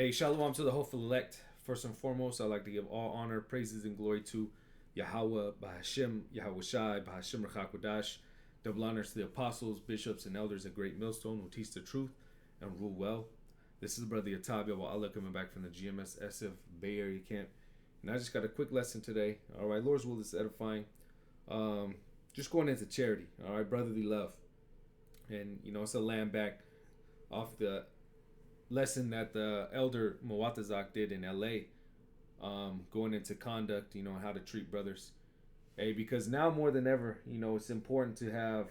Hey, shalom to the hopeful elect. First and foremost, I'd like to give all honor, praises, and glory to Yahweh, Bahashim, Yahweh Shai, Bahashim Rachakwadash. Double honors to the apostles, bishops, and elders at Great Millstone who teach the truth and rule well. This is Brother Yatab Allah coming back from the GMS SF Bay Area camp. And I just got a quick lesson today. All right, Lord's will is edifying. Just going into charity. All right, brotherly love. And, it's a land back off the lesson that the elder Muwatazak did in LA, going into conduct, how to treat brothers. Hey, because now more than ever, it's important to have,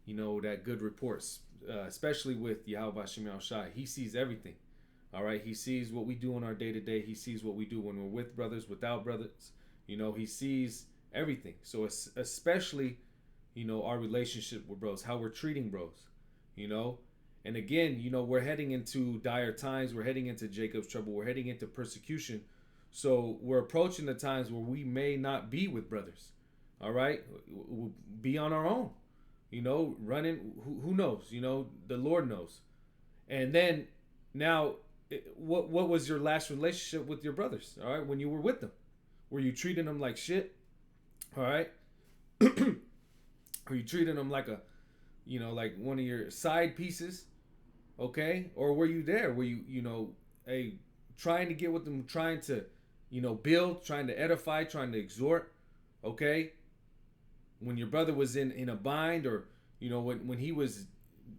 that good reports, especially with Yahweh Hashem Shai. He sees everything. All right. He sees what we do in our day to day. He sees what we do when we're with brothers, without brothers. He sees everything. So it's especially, our relationship with bros, how we're treating bros, And again, we're heading into dire times. We're heading into Jacob's trouble. We're heading into persecution. So we're approaching the times where we may not be with brothers. All right? We'll be on our own. Running. Who knows? The Lord knows. And then now, what was your last relationship with your brothers? All right? When you were with them. Were you treating them like shit? All right? Were you treating them like like one of your side pieces? Okay? Or were you there? Were you, trying to get with them, trying to, build, trying to edify, trying to exhort? Okay? When your brother was in a bind, or, when he was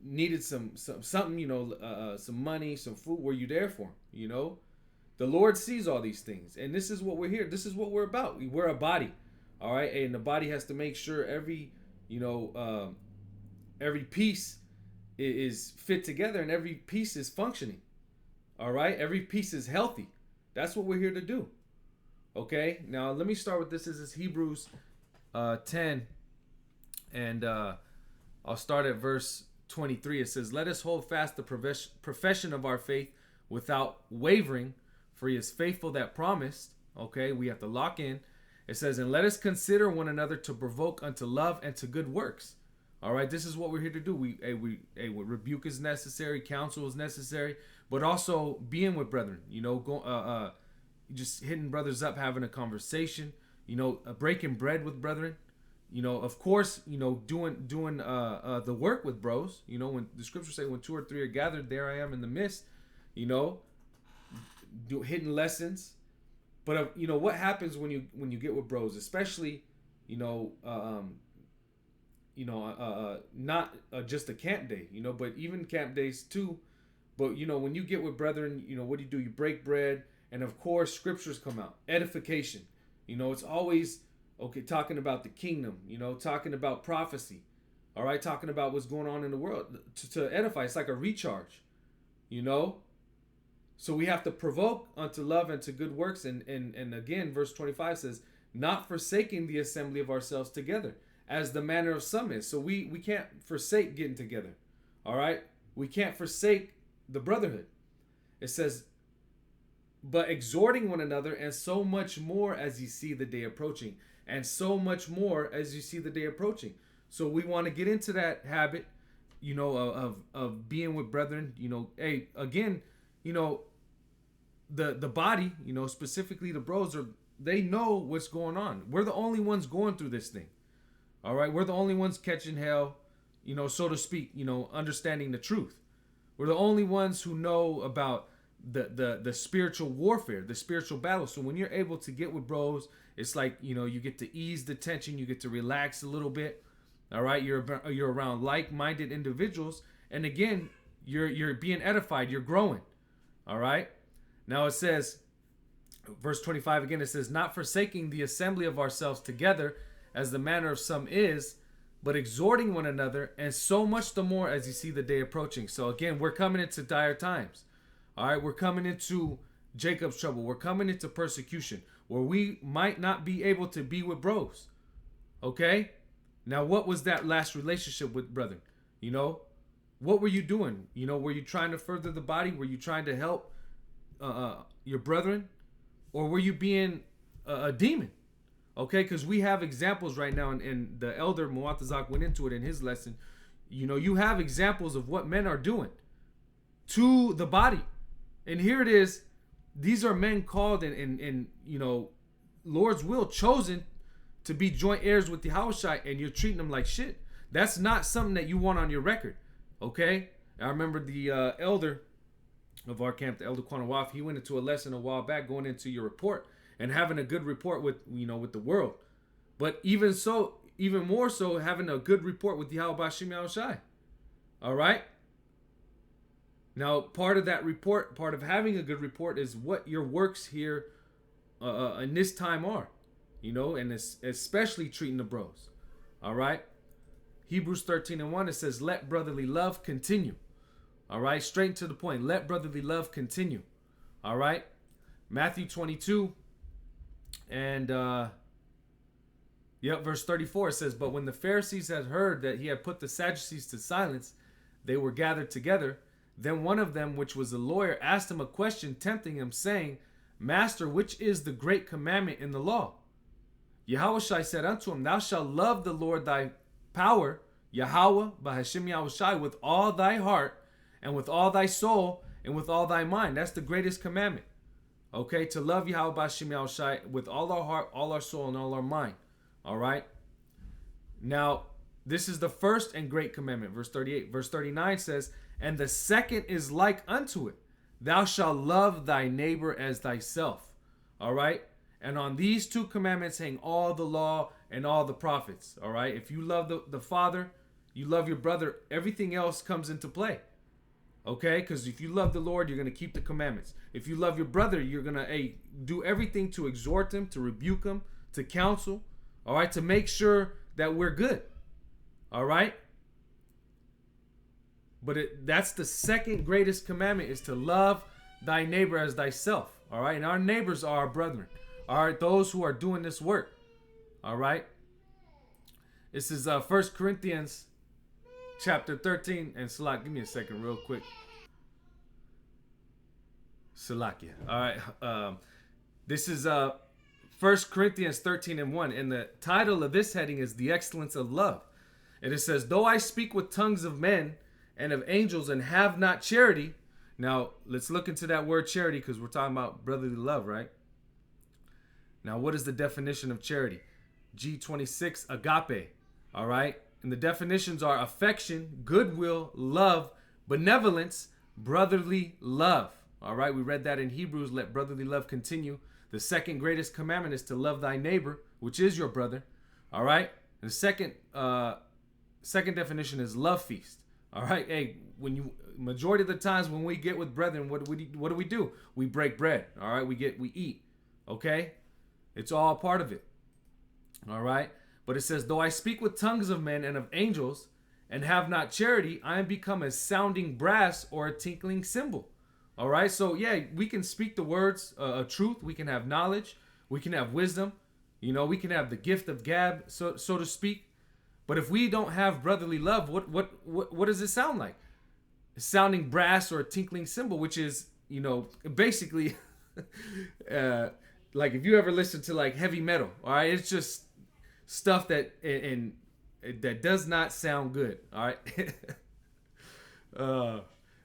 needed something, some money, some food, were you there for him? The Lord sees all these things. And this is what we're here. This is what we're about. We're a body. All right? And the body has to make sure every piece is fit together and every piece is functioning. All right? Every piece is healthy. That's what we're here to do. Okay? Now, let me start with this. This is Hebrews 10. And I'll start at verse 23. It says, "Let us hold fast the profession of our faith without wavering, for he is faithful that promised." Okay? We have to lock in. It says, "And let us consider one another to provoke unto love and to good works." All right, this is what we're here to do. Rebuke is necessary, counsel is necessary, but also being with brethren. Just hitting brothers up, having a conversation. Breaking bread with brethren. Of course, doing the work with bros. When the scriptures say, "When two or three are gathered, there I am in the midst." Hitting lessons. But what happens when you get with bros, especially not just a camp day, but even camp days too. But when you get with brethren, what do? You break bread, and of course scriptures come out, edification. It's always talking about the kingdom, talking about prophecy, all right, talking about what's going on in the world to edify. It's like a recharge, So we have to provoke unto love and to good works. And again, verse 25 says, "Not forsaking the assembly of ourselves together, as the manner of some is." So we can't forsake getting together. All right? We can't forsake the brotherhood. It says, "But exhorting one another, and so much more as you see the day approaching." And so much more as you see the day approaching. So we want to get into that habit, of being with brethren. Hey, again, the body, specifically the bros, they know what's going on. We're the only ones going through this thing. All right, we're the only ones catching hell, so to speak, understanding the truth. We're the only ones who know about the spiritual warfare, the spiritual battle. So when you're able to get with bros, it's like, you get to ease the tension, you get to relax a little bit. All right, you're around like-minded individuals, and again, you're being edified, you're growing. All right. Now it says, verse 25 again, it says, "Not forsaking the assembly of ourselves together, as the manner of some is, but exhorting one another, and so much the more as you see the day approaching." So again, we're coming into dire times. All right, we're coming into Jacob's trouble. We're coming into persecution, where we might not be able to be with bros. Okay? Now, what was that last relationship with brethren? What were you doing? Were you trying to further the body? Were you trying to help your brethren? Or were you being a demon? Okay, because we have examples right now, and the elder Muatazak went into it in his lesson. You have examples of what men are doing to the body. And here it is. These are men called and Lord's will, chosen to be joint heirs with the Yahushua, and you're treating them like shit. That's not something that you want on your record. Okay? I remember the elder of our camp, the Elder Quanawaf, he went into a lesson a while back going into your report and having a good report with the world. But even more so, having a good report with Yahweh Bashim Yahushai. All right? Now, part of that report, part of having a good report is what your works here in this time are. And especially treating the bros. All right? Hebrews 13:1, it says, let brotherly love continue. All right? Straight to the point. Let brotherly love continue. All right? Matthew 22 and verse 34, it says, but when the Pharisees had heard that he had put the Sadducees to silence, they were gathered together. Then one of them, which was a lawyer, asked him a question, tempting him, saying, Master, which is the great commandment in the law? Yahushua said unto him, thou shalt love the Lord thy power, Yahweh, Bahashim Yahushua, with all thy heart, and with all thy soul, and with all thy mind. That's the greatest commandment. Okay, to love Yahweh Bahashim Yahushua with all our heart, all our soul, and all our mind. All right? Now, this is the first and great commandment. Verse 38. Verse 39 says, and the second is like unto it. Thou shalt love thy neighbor as thyself. All right? And on these two commandments hang all the law and all the prophets. All right? If you love the Father, you love your brother, everything else comes into play. Okay? Because if you love the Lord, you're going to keep the commandments. If you love your brother, you're going to do everything to exhort him, to rebuke him, to counsel. All right? To make sure that we're good. All right? But that's the second greatest commandment, is to love thy neighbor as thyself. All right? And our neighbors are our brethren. All right? Those who are doing this work. All right? This is 1 Corinthians chapter 13. And Salak, give me a second real quick. Salakia. All right. This is 1 Corinthians 13:1. And the title of this heading is The Excellence of Love. And it says, though I speak with tongues of men and of angels and have not charity. Now, let's look into that word charity, because we're talking about brotherly love, right? Now, what is the definition of charity? G26, agape. All right? And the definitions are affection, goodwill, love, benevolence, brotherly love. All right? We read that in Hebrews, let brotherly love continue. The second greatest commandment is to love thy neighbor, which is your brother. All right? And the second definition is love feast. All right? Hey, majority of the times when we get with brethren, what do we do? We break bread. All right? We eat. Okay? It's all part of it. All right? But it says, though I speak with tongues of men and of angels and have not charity, I am become a sounding brass or a tinkling cymbal. All right? So, yeah, we can speak the words of truth. We can have knowledge. We can have wisdom. We can have the gift of gab, so to speak. But if we don't have brotherly love, what does it sound like? A sounding brass or a tinkling cymbal, which is, basically, like if you ever listen to like heavy metal, all right, it's just stuff that that does not sound good, all right,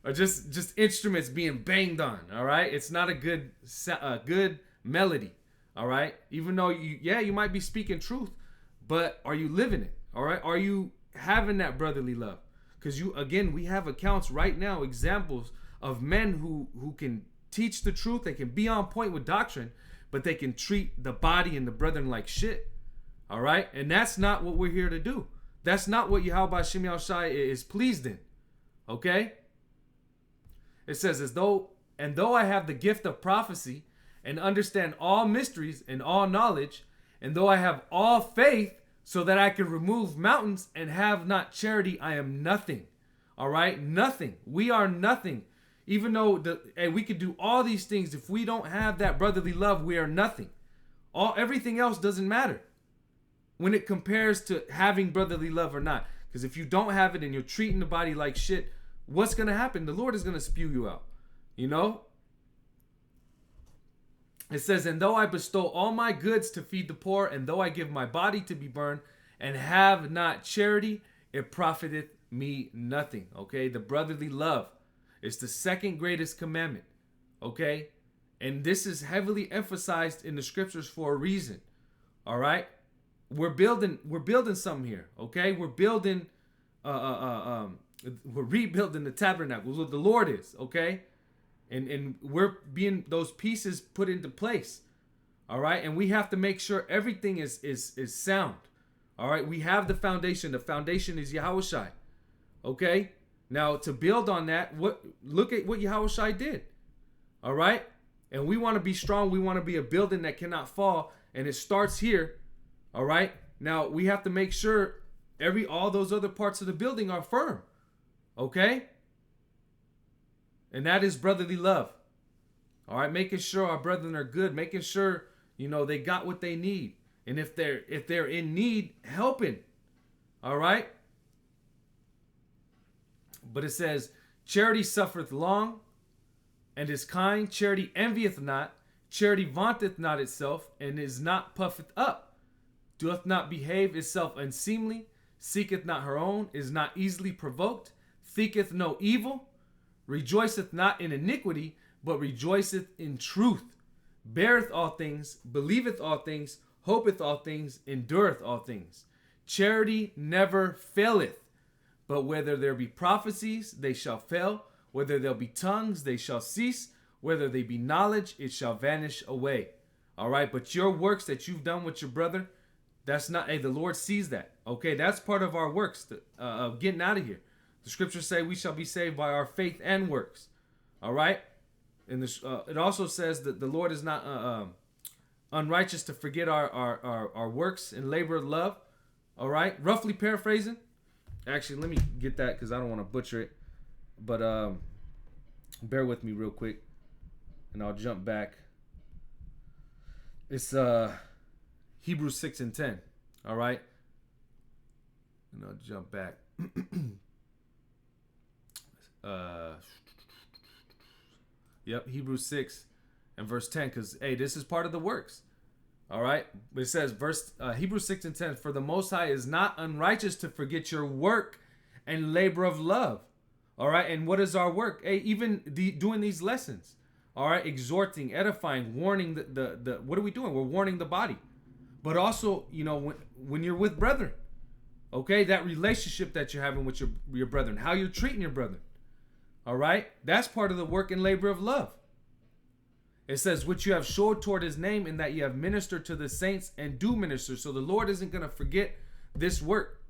or just instruments being banged on, all right. It's not a good melody, all right. Even though you might be speaking truth, but are you living it? All right. Are you having that brotherly love? Because we have accounts right now, examples of men who can teach the truth. They can be on point with doctrine, but they can treat the body and the brethren like shit. All right. And that's not what we're here to do. That's not what Yahweh Shem Shai is pleased in. Okay. It says, though I have the gift of prophecy and understand all mysteries and all knowledge, and though I have all faith, so that I can remove mountains and have not charity, I am nothing. All right? Nothing. We are nothing. Even though we could do all these things, if we don't have that brotherly love, we are nothing. Everything else doesn't matter when it compares to having brotherly love or not. Because if you don't have it and you're treating the body like shit, what's going to happen? The Lord is going to spew you out. It says, and though I bestow all my goods to feed the poor, and though I give my body to be burned, and have not charity, it profiteth me nothing. Okay, the brotherly love is the second greatest commandment. Okay? And this is heavily emphasized in the scriptures for a reason. All right? We're building something here. Okay? We're rebuilding the tabernacle, what the Lord is, okay? And we're being those pieces put into place. All right? And we have to make sure everything is sound. All right? We have the foundation. The foundation is Yahushai. Okay? Now, to build on that, look at what Yahushai did. All right? And we want to be strong. We want to be a building that cannot fall. And it starts here. All right? Now, we have to make sure all those other parts of the building are firm. Okay? And that is brotherly love. All right? Making sure our brethren are good. Making sure, they got what they need. And if they're in need, helping. All right? But it says, charity suffereth long and is kind. Charity envieth not. Charity vaunteth not itself and is not puffeth up. Doeth not behave itself unseemly. Seeketh not her own. Is not easily provoked. Thinketh no evil. Rejoiceth not in iniquity, but rejoiceth in truth. Beareth all things. Believeth all things. Hopeth all things. Endureth all things. Charity never faileth. But whether there be prophecies, they shall fail. Whether there be tongues, they shall cease. Whether they be knowledge, it shall vanish away. All right, but your works that you've done with your brother, that's not, the Lord sees that. Okay, that's part of our works, of getting out of here. The scriptures say we shall be saved by our faith and works. All right, and it also says that the Lord is not unrighteous to forget our works and labor of love. All right, roughly paraphrasing. Actually, let me get that because I don't want to butcher it. But bear with me real quick, and I'll jump back. It's Hebrews 6 and 10. All right, and I'll jump back. Hebrews 6 and verse 10. Because this is part of the works. All right, it says Hebrews 6 and 10. For the Most High is not unrighteous to forget your work and labor of love. All right, and what is our work? Even doing these lessons. All right, exhorting, edifying, warning. The what are we doing? We're warning the body, but also when you're with brethren. Okay, that relationship that you're having with your brethren, how you're treating your brethren. All right, that's part of the work and labor of love. It says, which you have showed toward his name, in that you have ministered to the saints and do minister. So the Lord isn't going to forget this work,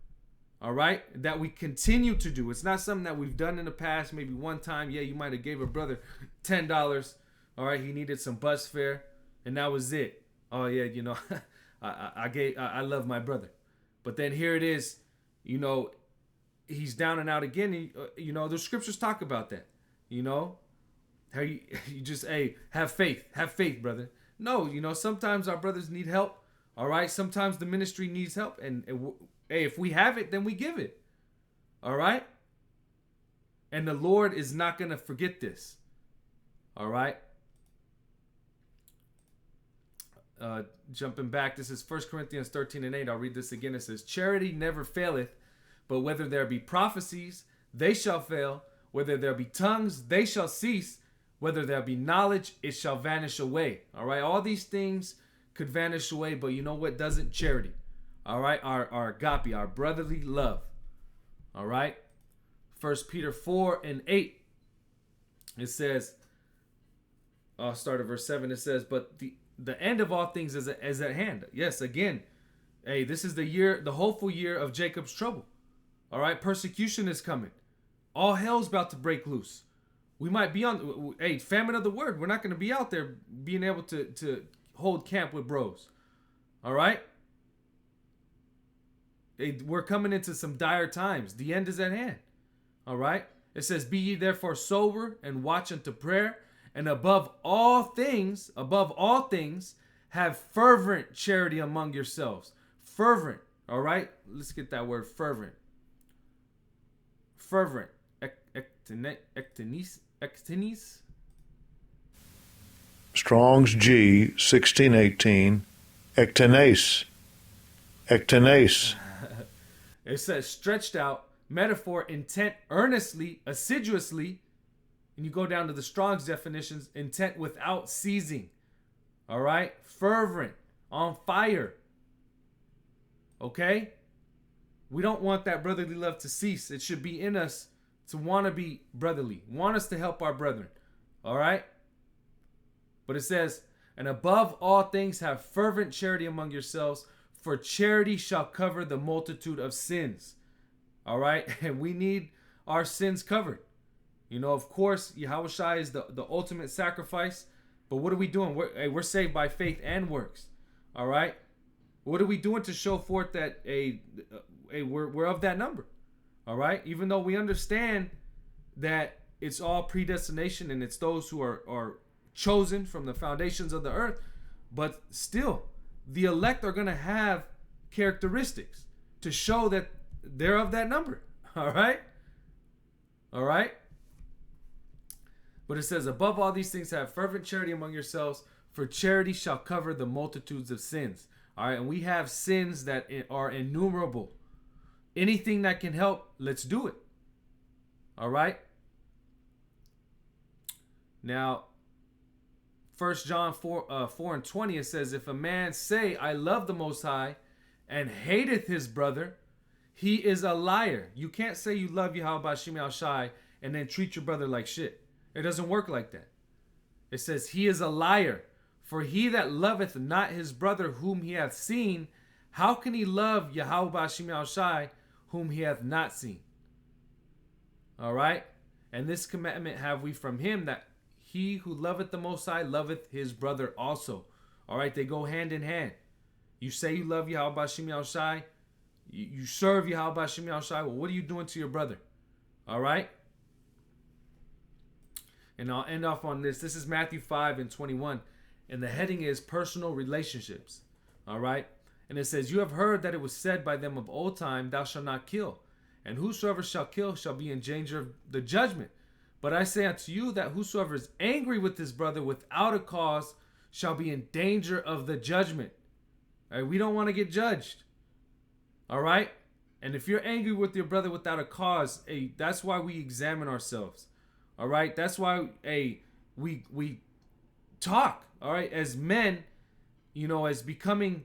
all right, that we continue to do. It's not something that we've done in the past, maybe one time. Yeah, you might have gave a brother $10. All right, he needed some bus fare, and that was it. Oh, yeah, I love my brother. But then here it is, he's down and out again. The scriptures talk about that, How you just have faith, brother. No, sometimes our brothers need help. All right, sometimes the ministry needs help, and if we have it, then we give it. All right, and the Lord is not gonna forget this. All right. Jumping back, this is 1 Corinthians 13 and 8. I'll read this again. It says, charity never faileth, but whether there be prophecies, they shall fail. Whether there be tongues, they shall cease. Whether there be knowledge, it shall vanish away. All right. All these things could vanish away, but you know what doesn't? Charity. All right. Our agape, our brotherly love. All right. 1 Peter 4 and 8. It says, I'll start at verse 7. It says, but the end of all things is at hand. Yes, again, this is the hopeful year of Jacob's trouble. All right. Persecution is coming. All hell's about to break loose. We might be on famine of the word. We're not going to be out there being able to hold camp with bros. All right? We're coming into some dire times. The end is at hand. All right? It says, be ye therefore sober and watch unto prayer. And above all things, have fervent charity among yourselves. Fervent. All right? Let's get that word fervent. Fervent. Ectenes. Strong's G 1618. Ectenes. It says stretched out, metaphor, intent, earnestly, assiduously, And you go down to the Strong's definitions, intent without ceasing. All right? Fervent, on fire. Okay? We don't want that brotherly love to cease. It should be in us to want to be brotherly, want us to help our brethren. All right? But it says, and above all things have fervent charity among yourselves, for charity shall cover the multitude of sins. All right? And we need our sins covered. You know, of course, Yahushua is the ultimate sacrifice. But what are we doing? We're saved by faith and works. All right? What are we doing to show forth that we're of that number? All right? Even though we understand that it's all predestination and it's those who are chosen from the foundations of the earth. But still, the elect are going to have characteristics to show that they're of that number. All right? All right? But it says, above all these things, have fervent charity among yourselves, for charity shall cover the multitudes of sins. All right? And we have sins that are innumerable. Anything that can help, let's do it. All right? Now, 1 John 4:20, it says, if a man say, I love the Most High, and hateth his brother, he is a liar. You can't say you love Yahweh Bashim Al Shai and then treat your brother like shit. It doesn't work like that. It says, he is a liar. For he that loveth not his brother whom he hath seen, how can he love Yahweh Bashim Al Shai whom he hath not seen? All right? And this commandment have we from him, that he who loveth the Most High loveth his brother also. All right? They go hand in hand. You say you love Yahweh Bashim Al Shai. You serve Yahweh Bashim Al Shai. Well, what are you doing to your brother? All right? And I'll end off on this. This is Matthew 5:21. And the heading is personal relationships. All right? And it says, you have heard that it was said by them of old time, thou shalt not kill. And whosoever shall kill shall be in danger of the judgment. But I say unto you that whosoever is angry with his brother without a cause shall be in danger of the judgment. All right? We don't want to get judged. All right? And if you're angry with your brother without a cause, that's why we examine ourselves. All right? That's why we talk. All right? As men, you know, as becoming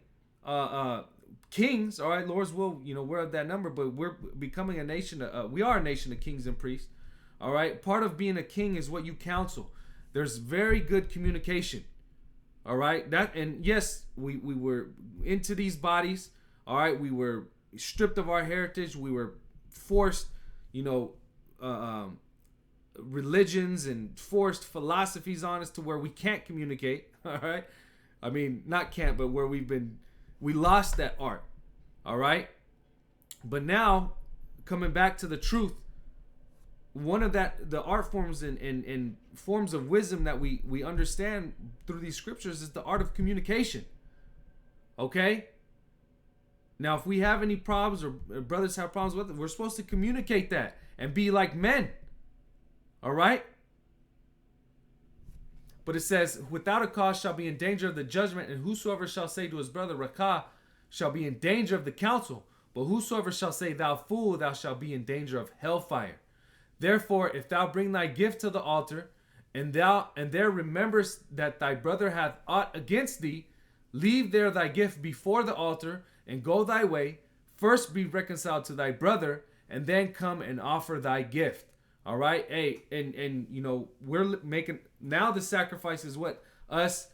kings. All right? Lord's will, you know, we're of that number, but we're becoming a nation. We are a nation of kings and priests. All right? Part of being a king is what you counsel. There's very good communication. All right? And yes, we were into these bodies. All right? We were stripped of our heritage. We were forced, you know, religions and forced philosophies on us to where we can't communicate. All right? I mean, not can't, but where we lost that art. All right? But now, coming back to the truth, one of the art forms and forms of wisdom that we understand through these scriptures is the art of communication. Okay? Now, if we have any problems or brothers have problems with it, we're supposed to communicate that and be like men. All right? But it says, without a cause shall be in danger of the judgment, and whosoever shall say to his brother, Rakah, shall be in danger of the council. But whosoever shall say, thou fool, thou shalt be in danger of hellfire. Therefore, if thou bring thy gift to the altar, and there rememberest that thy brother hath aught against thee, leave there thy gift before the altar, and go thy way. First be reconciled to thy brother, and then come and offer thy gift. All right? Hey, and you know, we're making, now the sacrifice is what? Us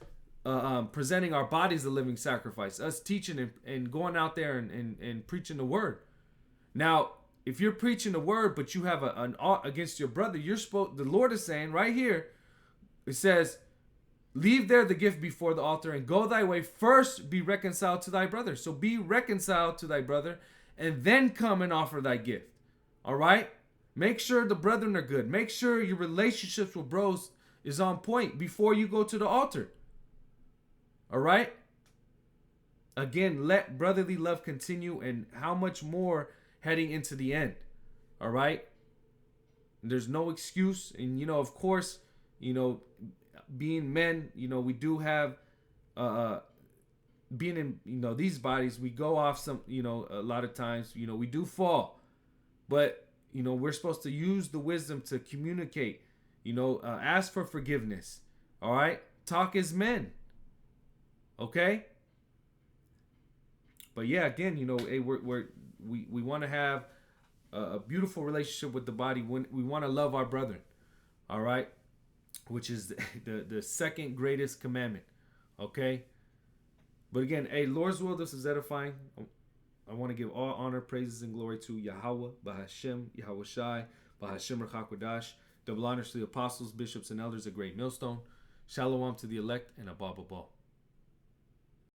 presenting our bodies a living sacrifice. Us teaching and going out there and preaching the word. Now, if you're preaching the word, but you have an ought against your brother, the Lord is saying right here, it says, leave there the gift before the altar and go thy way. First be reconciled to thy brother. So be reconciled to thy brother and then come and offer thy gift. All right? Make sure the brethren are good. Make sure your relationships with bros is on point before you go to the altar. All right? Again, let brotherly love continue, and how much more heading into the end. All right? There's no excuse. And, you know, of course, you know, being men, you know, we do have, being in, you know, these bodies, we go off some, you know, a lot of times, you know, we do fall. But, you know, we're supposed to use the wisdom to communicate, Ask for forgiveness. All right? Talk as men. Okay? But yeah, again, hey, we want to have a beautiful relationship with the body. When we want to love our brethren. All right? Which is the second greatest commandment. Okay? But again, hey, Lord's will, this is edifying. I want to give all honor, praises, and glory to Yahweh, Bahashem, Yahweh Shai, Bahashem Rachak. Double honors to the apostles, bishops, and elders, a great millstone. Shalom to the elect, and Abba Baba.